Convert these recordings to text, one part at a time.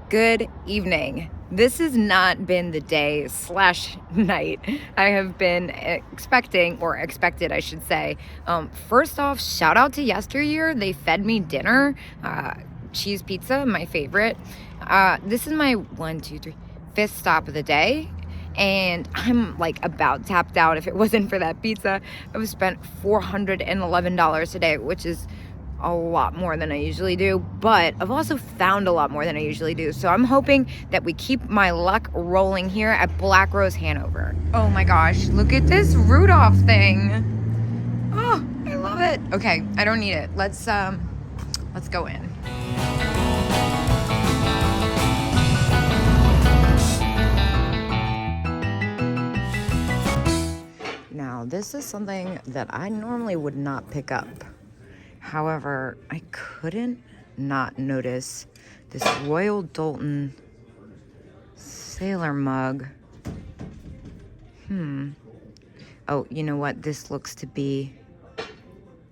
Good evening. This has not been the day / night I have been expected, I should say. First off, shout out to yesteryear. They fed me dinner, cheese pizza, my favorite. This is my 5th stop of the day. And I'm like about tapped out. If it wasn't for that pizza, I would spent $411 today, which is a lot more than I usually do, but I've also found a lot more than I usually do. So I'm hoping that we keep my luck rolling here at Black Rose Hanover. Oh my gosh, look at this Rudolph thing. Oh, I love it. Okay, I don't need it. Let's go in. Now, this is something that I normally would not pick up. However, I couldn't not notice this Royal Doulton sailor mug. Oh, you know what? This looks to be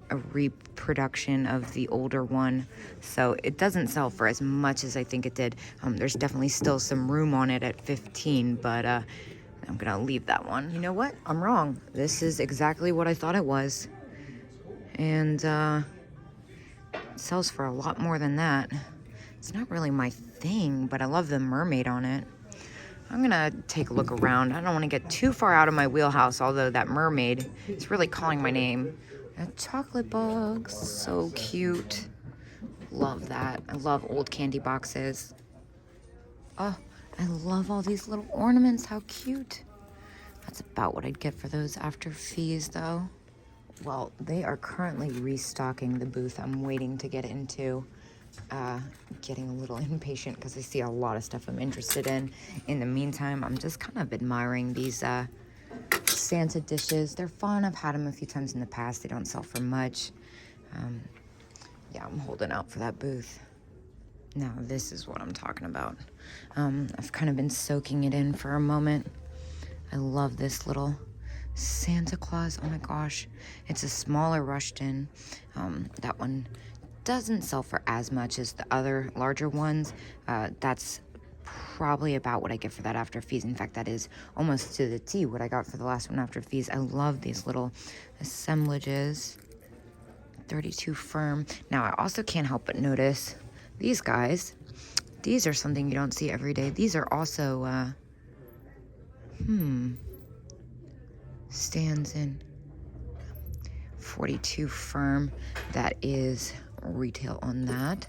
a reproduction of the older one. So it doesn't sell for as much as I think it did. There's definitely still some room on it at 15, but I'm gonna leave that one. You know what? I'm wrong. This is exactly what I thought it was. And it sells for a lot more than that. It's not really my thing, but I love the mermaid on it. I'm gonna take a look around. I don't want to get too far out of my wheelhouse, although that mermaid is really calling my name. Chocolate bugs, so cute. Love that. I love old candy boxes. Oh, I love all these little ornaments. How cute. That's about what I'd get for those after fees, though. Well, they are currently restocking the booth I'm waiting to get into. Getting a little impatient because I see a lot of stuff I'm interested in. In the meantime, I'm just kind of admiring these Santa dishes. They're fun. I've had them a few times in the past. They don't sell for much. Yeah, I'm holding out for that booth. Now, this is what I'm talking about. I've kind of been soaking it in for a moment. I love this little Santa Claus. Oh my gosh. It's a smaller Rushton. That one doesn't sell for as much as the other larger ones. That's probably about what I get for that after fees. In fact, that is almost to the T what I got for the last one after fees. I love these little assemblages. 32 firm. Now, I also can't help but notice these guys. These are something you don't see every day. These are also, stands in 42 firm. That is retail on that.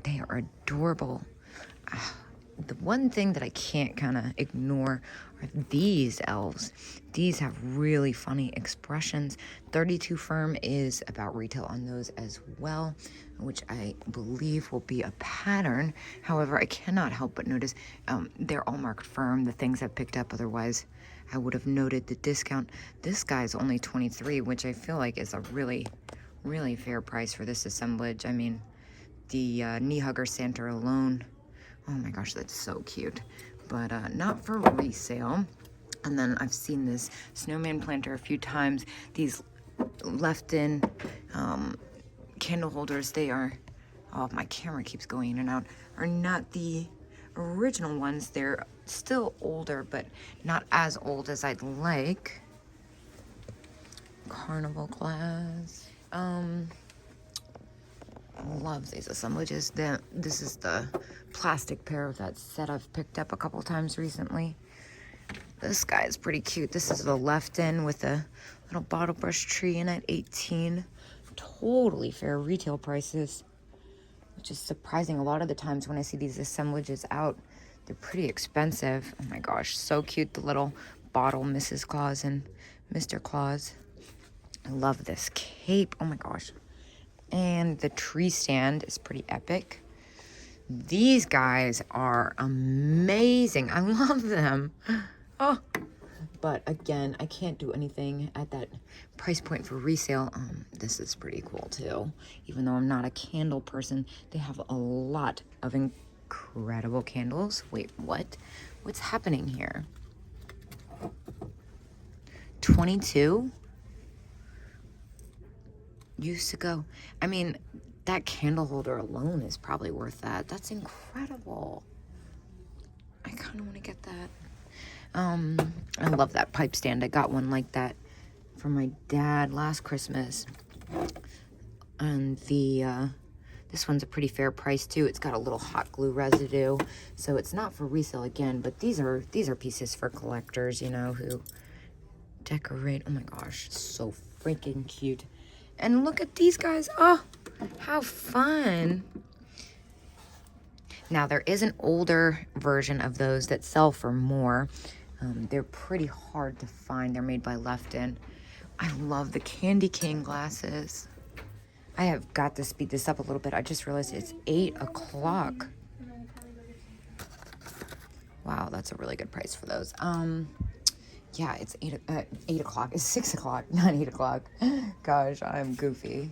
They are adorable. The one thing that I can't kind of ignore are these elves. These have really funny expressions. 32 firm is about retail on those as well, which I believe will be a pattern. However, I cannot help but notice they're all marked firm, the things I've picked up. Otherwise, I would have noted the discount. This guy's only 23, which I feel like is a really, really fair price for this assemblage. I mean, the knee hugger Santa alone. Oh my gosh, that's so cute. But not for resale. And then I've seen this snowman planter a few times. These left-in candle holders, they are, oh, my camera keeps going in and out, are not the original ones. They're still older, but not as old as I'd like. Carnival glass. Love these assemblages. This is the plastic pair of that set I've picked up a couple times recently. This guy is pretty cute. This is the left in with a little bottle brush tree in at 18. Totally fair retail prices, which is surprising. A lot of the times when I see these assemblages out, they're pretty expensive. Oh my gosh, so cute. The little bottle Mrs. Claus and Mr. Claus. I love this cape. Oh my gosh. And the tree stand is pretty epic. These guys are amazing. I love them. Oh, but again, I can't do anything at that price point for resale. This is pretty cool too. Even though I'm not a candle person, they have a lot of incredible candles. Wait, what? What's happening here? 22? Used to go. I mean, That candle holder alone is probably worth that. That's incredible. I kind of want to get that. I love that pipe stand. I got one like that from my dad last Christmas. And this one's a pretty fair price too. It's got a little hot glue residue, so it's not for resale again, but these are pieces for collectors, you know, who decorate. Oh my gosh, it's so freaking cute. And look at these guys. Oh, how fun. Now, there is an older version of those that sell for more. They're pretty hard to find. They're made by Lefton. I love the candy cane glasses. I have got to speed this up a little bit. I just realized it's 8 o'clock. Wow, that's a really good price for those. Yeah, it's 8 o'clock. It's 6 o'clock, not 8 o'clock. Gosh, I'm goofy.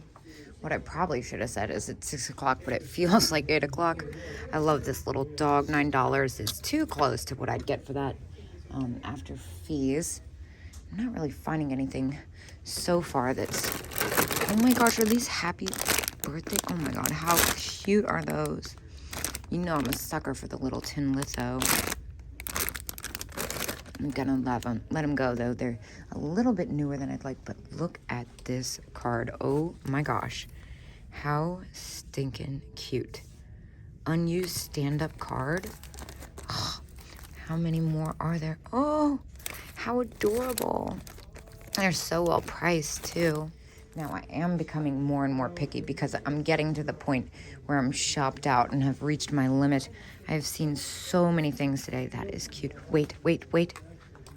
What I probably should have said is it's 6 o'clock, but it feels like 8 o'clock. I love this little dog. $9 is too close to what I'd get for that after fees. I'm not really finding anything so far that's... Oh my gosh, are these happy birthday? Oh my god, how cute are those? You know I'm a sucker for the little tin litho. I'm gonna let them go though. They're a little bit newer than I'd like, but look at this card. Oh my gosh, how stinking cute. Unused stand-up card. Oh, how many more are there? Oh, how adorable. They're so well priced too. Now I am becoming more and more picky because I'm getting to the point where I'm shopped out and have reached my limit. I've seen so many things today. That is cute. Wait.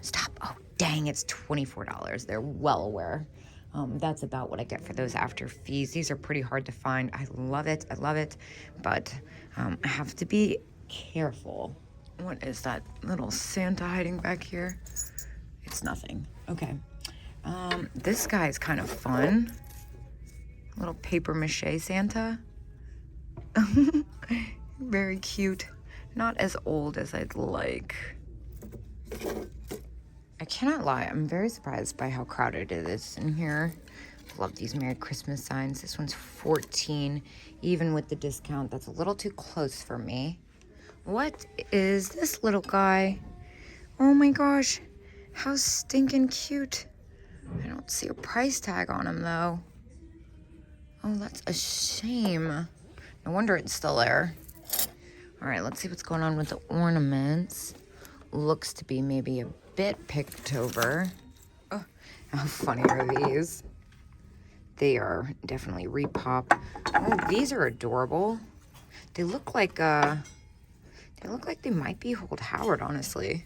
Stop. Oh, dang, it's $24. They're well aware. That's about what I get for those after fees. These are pretty hard to find. I love it. But I have to be careful. What is that little Santa hiding back here? It's nothing. Okay. This guy is kind of fun. Little paper mache Santa. Very cute. Not as old as I'd like. I cannot lie, I'm very surprised by how crowded it is in here. Love these Merry Christmas signs. This one's $14, even with the discount. That's a little too close for me. What is this little guy? Oh my gosh, how stinking cute. I don't see a price tag on him though. Oh, that's a shame. No wonder it's still there. All right, let's see what's going on with the ornaments. Looks to be maybe a bit picked over. Oh, how funny are these? They are definitely repop. Oh, these are adorable. They look like they might be Holt Howard, honestly.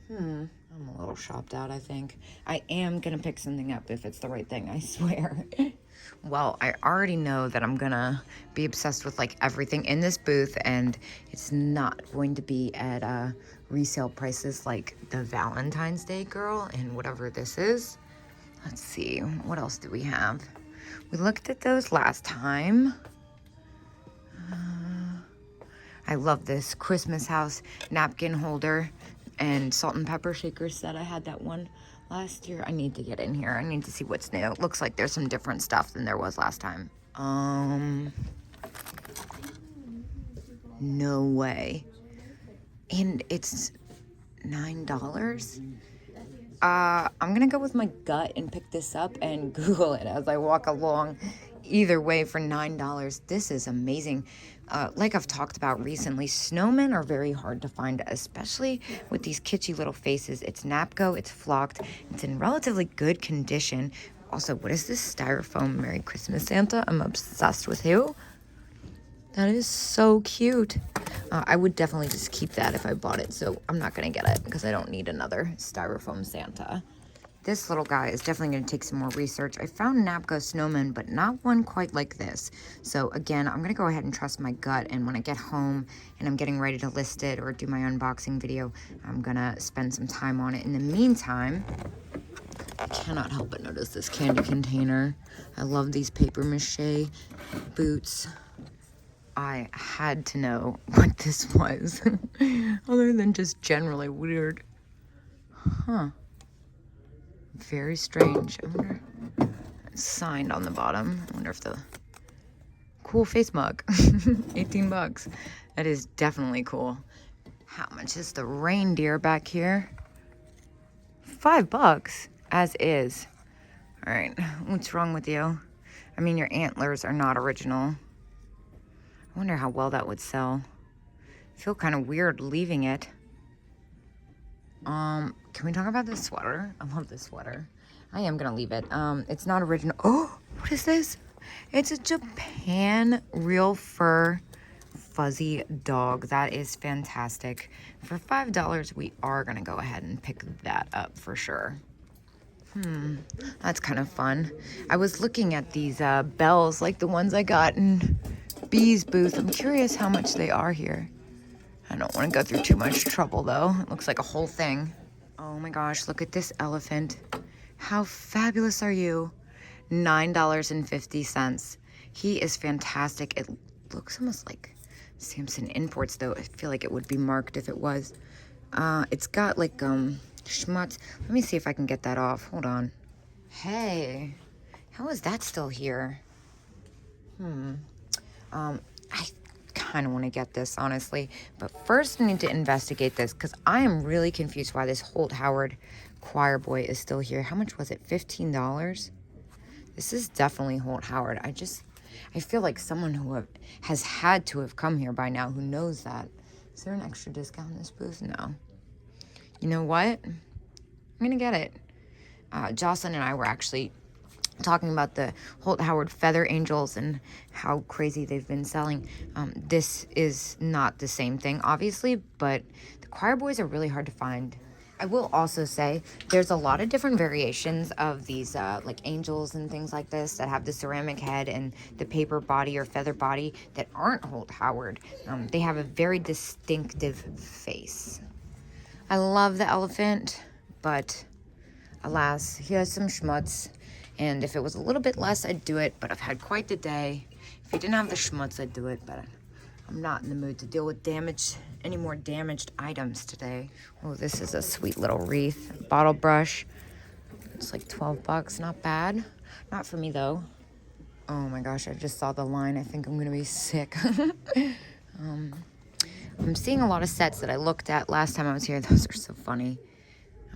I'm a little shopped out, I think. I am gonna pick something up if it's the right thing, I swear. Well, I already know that I'm gonna be obsessed with like everything in this booth, and it's not going to be at resale prices like the Valentine's Day girl and whatever this is. Let's see, what else do we have? We looked at those last time. I love this Christmas house napkin holder and salt and pepper shaker set. I had that one last year. I need to get in here. I need to see what's new. It looks like there's some different stuff than there was last time. No way. And it's $9. I'm gonna go with my gut and pick this up and Google it as I walk along. Either way, for $9, this is amazing. Like I've talked about recently, snowmen are very hard to find, especially with these kitschy little faces. It's Napco, it's flocked, it's in relatively good condition. Also, what is this styrofoam Merry Christmas Santa? I'm obsessed with you. That is so cute. I would definitely just keep that if I bought it, so I'm not gonna get it because I don't need another styrofoam Santa. This little guy is definitely going to take some more research. I found Napco snowman, but not one quite like this. So again, I'm going to go ahead and trust my gut, and when I get home and I'm getting ready to list it or do my unboxing video, I'm going to spend some time on it. In the meantime, I cannot help but notice this candy container. I love these paper mache boots. I had to know what this was, other than just generally weird. Huh. Very strange. I wonder, it's signed on the bottom. I wonder if the cool face mug. 18 bucks. That is definitely cool. How much is the reindeer back here? $5 as is. All right, what's wrong with you? I mean, your antlers are not original. I wonder how well that would sell. I feel kind of weird leaving it. Can we talk about this sweater? I love this sweater. I am gonna leave it. It's not original. Oh, what is this? It's a Japan real fur fuzzy dog. That is fantastic. For $5, we are gonna go ahead and pick that up for sure. That's kind of fun. I was looking at these bells, like the ones I got in B's booth. I'm curious how much they are here. I don't want to go through too much trouble though. It looks like a whole thing. Oh my gosh, look at this elephant. How fabulous are you? $9.50. He is fantastic. It looks almost like Samson Imports though. I feel like it would be marked if it was. It's got like schmutz. Let me see if I can get that off. Hold on. Hey, how is that still here? I kind of want to get this, honestly. But first, I need to investigate this because I am really confused why this Holt Howard choir boy is still here. How much was it? $15? This is definitely Holt Howard. I feel like someone who has had to have come here by now who knows that. Is there an extra discount in this booth? No. You know what? I'm going to get it. Jocelyn and I were actually talking about the Holt Howard Feather Angels and how crazy they've been selling. This is not the same thing, obviously, but the choir boys are really hard to find. I will also say there's a lot of different variations of these like angels and things like this that have the ceramic head and the paper body or feather body that aren't Holt Howard. They have a very distinctive face. I love the elephant, but alas, he has some schmutz. And if it was a little bit less, I'd do it, but I've had quite the day. If he didn't have the schmutz, I'd do it, but I'm not in the mood to deal with any more damaged items today. Oh, this is a sweet little wreath. Bottle brush. It's like $12, not bad. Not for me, though. Oh my gosh, I just saw the line. I think I'm gonna be sick. I'm seeing a lot of sets that I looked at last time I was here. Those are so funny.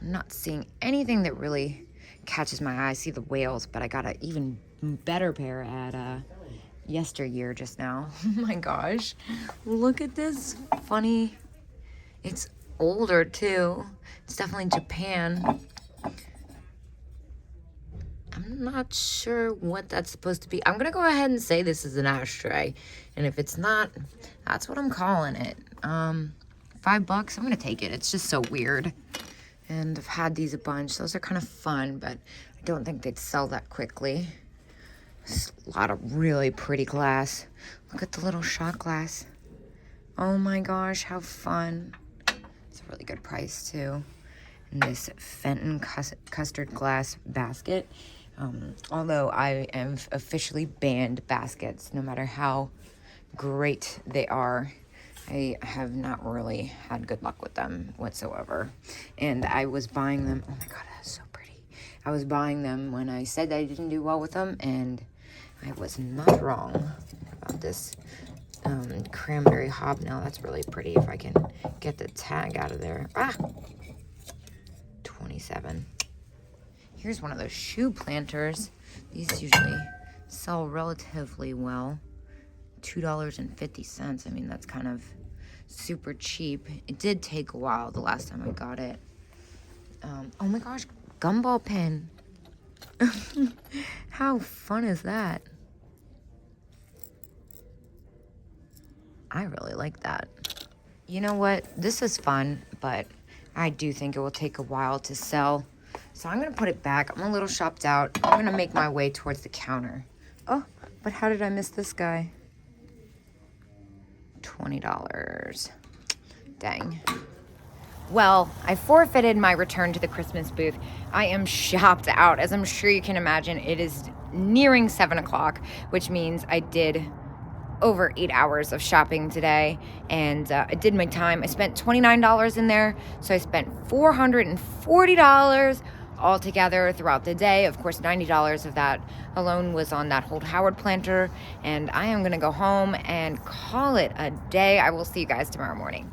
I'm not seeing anything that really catches my eye. I see the whales, but I got an even better pair at yesteryear just now. Oh my gosh, look at this funny. It's older too. It's definitely Japan. I'm not sure what that's supposed to be. I'm gonna go ahead and say this is an ashtray, and if it's not, that's what I'm calling it. $5, I'm gonna take it. It's just so weird. And I've had these a bunch. Those are kind of fun, but I don't think they'd sell that quickly. There's a lot of really pretty glass. Look at the little shot glass. Oh my gosh, how fun. It's a really good price too. And this Fenton custard glass basket. Although I have officially banned baskets, no matter how great they are. I have not really had good luck with them whatsoever. And I was buying them. Oh my God, that's so pretty. I was buying them when I said that I didn't do well with them, and I was not wrong about this cranberry hobnail. That's really pretty if I can get the tag out of there. Ah! $27. Here's one of those shoe planters. These usually sell relatively well. $2.50. I mean, that's kind of super cheap. It did take a while the last time I got it. Oh my gosh, gumball pen. How fun is that? I really like that. You know what? This is fun, but I do think it will take a while to sell. So I'm going to put it back. I'm a little shopped out. I'm going to make my way towards the counter. Oh, but how did I miss this guy? $20. Dang. Well, I forfeited my return to the Christmas booth. I am shopped out. As I'm sure you can imagine, it is nearing 7 o'clock, which means I did over 8 hours of shopping today, and I did my time. I spent $29 in there, so I spent $440 all together throughout the day. Of course, $90 of that alone was on that Hold Howard planter. And I am going to go home and call it a day. I will see you guys tomorrow morning.